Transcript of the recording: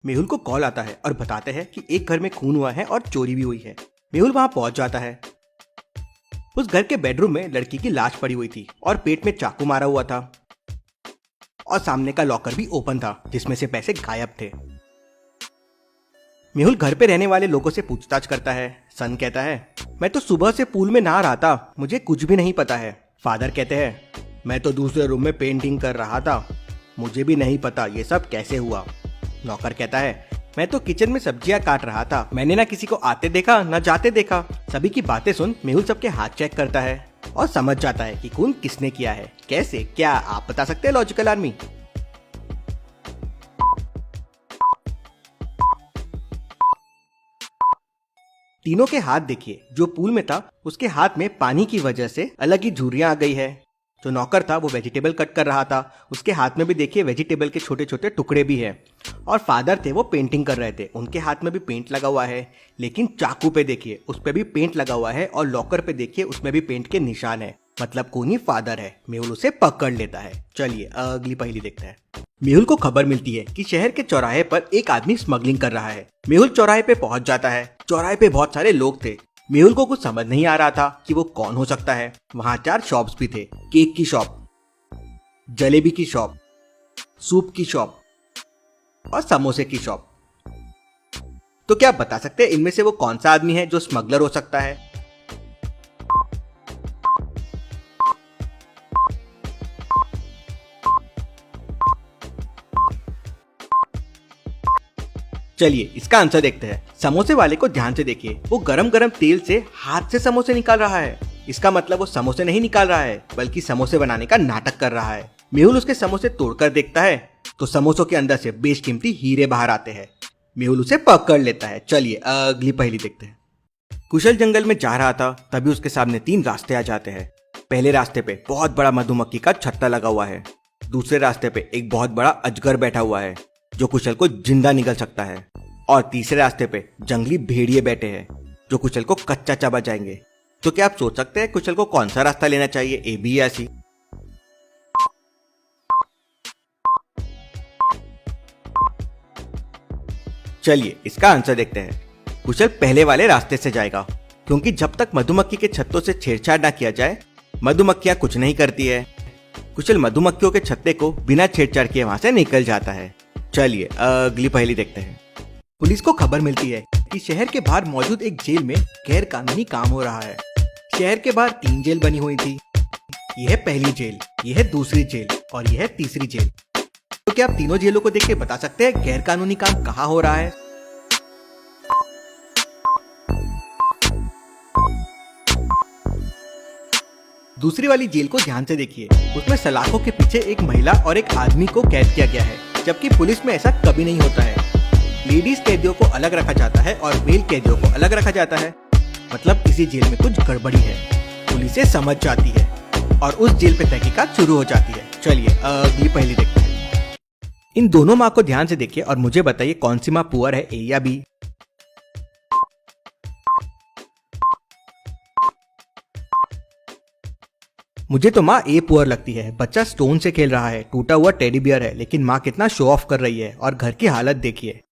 मेहुल को कॉल आता है और बताते हैं कि एक घर में खून हुआ है और चोरी भी हुई है। मेहुल वहां पहुंच जाता है। उस घर के बेडरूम में लड़की की लाश पड़ी हुई थी और पेट में चाकू मारा हुआ था और सामने का लॉकर भी ओपन था जिसमें से पैसे गायब थे। मेहुल घर पे रहने वाले लोगों से पूछताछ करता है। सन कहता है, मैं तो सुबह से पूल में नहा रहा था, मुझे कुछ भी नहीं पता है। फादर कहते हैं, मैं तो दूसरे रूम में पेंटिंग कर रहा था, मुझे भी नहीं पता ये सब कैसे हुआ। नौकर कहता है, मैं तो किचन में सब्जियां काट रहा था, मैंने ना किसी को आते देखा ना जाते देखा। सभी की बातें सुन मेहुल सबके हाथ चेक करता है और समझ जाता है कि खून किसने किया है, कैसे, क्या आप बता सकते हैं लॉजिकल आर्मी? तीनों के हाथ देखिए। जो पूल में था उसके हाथ में पानी की वजह से अलग ही झुर्रियां आ गई है। जो नौकर था वो वेजिटेबल कट कर रहा था, उसके हाथ में भी देखिए वेजिटेबल के छोटे छोटे टुकड़े भी है। और फादर थे वो पेंटिंग कर रहे थे, उनके हाथ में भी पेंट लगा हुआ है। लेकिन चाकू पे देखिए उस पे भी पेंट लगा हुआ है और लॉकर पे देखिए उसमें भी पेंट के निशान है, मतलब खूनी फादर है। मेहुल उसे पकड़ लेता है। चलिए अगली पहेली देखते हैं। मेहुल को खबर मिलती है कि शहर के चौराहे पर एक आदमी स्मगलिंग कर रहा है। मेहुल चौराहे पे पहुंच जाता है। चौराहे पे बहुत सारे लोग थे। मेहुल को कुछ समझ नहीं आ रहा था कि वो कौन हो सकता है। वहां 4 शॉप्स भी थे, केक की शॉप, जलेबी की शॉप, सूप की शॉप और समोसे की शॉप। तो क्या आप बता सकते हैं इनमें से वो कौन सा आदमी है जो स्मगलर हो सकता है? चलिए इसका आंसर देखते हैं। समोसे वाले को ध्यान से देखिए, वो गरम गरम तेल से हाथ से समोसे निकाल रहा है। इसका मतलब वो समोसे नहीं निकाल रहा है बल्कि समोसे बनाने का नाटक कर रहा है। मेहुल उसके समोसे तोड़कर देखता है तो समोसों के अंदर से बेशकीमती हीरे बाहर आते हैं। मेहुल उसे पकड़ लेता है। चलिए अगली पहेली देखते हैं। कुशल जंगल में जा रहा था, तभी उसके सामने 3 रास्ते आ जाते हैं। पहले रास्ते पे बहुत बड़ा मधुमक्खी का छत्ता लगा हुआ है। दूसरे रास्ते पे एक बहुत बड़ा अजगर बैठा हुआ है जो कुशल को जिंदा निगल सकता है। और तीसरे रास्ते पे जंगली भेड़िए बैठे हैं जो कुशल को कच्चा चबा जाएंगे। तो क्या आप सोच सकते हैं कुशल को कौन सा रास्ता लेना चाहिए, ए, बी या सी? चलिए इसका आंसर देखते हैं। कुशल पहले वाले रास्ते से जाएगा क्योंकि जब तक मधुमक्खी के छत्तों से छेड़छाड़ ना किया जाए मधुमक्खियां कुछ नहीं करती है। कुशल मधुमक्खियों के छत्ते को बिना छेड़छाड़ किए वहां से निकल जाता है। चलिए अगली पहेली देखते हैं। पुलिस को खबर मिलती है कि शहर के बाहर मौजूद एक जेल में गैर कानूनी काम हो रहा है। शहर के बाहर 3 जेल बनी हुई थी। यह है पहली जेल, यह है दूसरी जेल और यह है तीसरी जेल। तो क्या आप तीनों जेलों को देख के बता सकते हैं गैर कानूनी काम कहाँ हो रहा है? दूसरी वाली जेल को ध्यान से देखिए, उसमें सलाखों के पीछे एक महिला और एक आदमी को कैद किया गया है, जबकि पुलिस में ऐसा कभी नहीं होता है। लेडीज कैदियों को अलग रखा जाता है और मेल कैदियों को अलग रखा जाता है। मतलब किसी जेल में कुछ गड़बड़ी है। पुलिस ये समझ जाती है और उस जेल पे तहकीकात शुरू हो जाती है। चलिए अगली पहेली देखते हैं। इन दोनों माँ को ध्यान से देखिए और मुझे बताइए कौन सी माँ पुअर है, ए या बी? मुझे तो माँ ए पुअर लगती है। बच्चा स्टोन से खेल रहा है, टूटा हुआ टेडी बियर है, लेकिन माँ कितना शो ऑफ कर रही है और घर की हालत देखिए।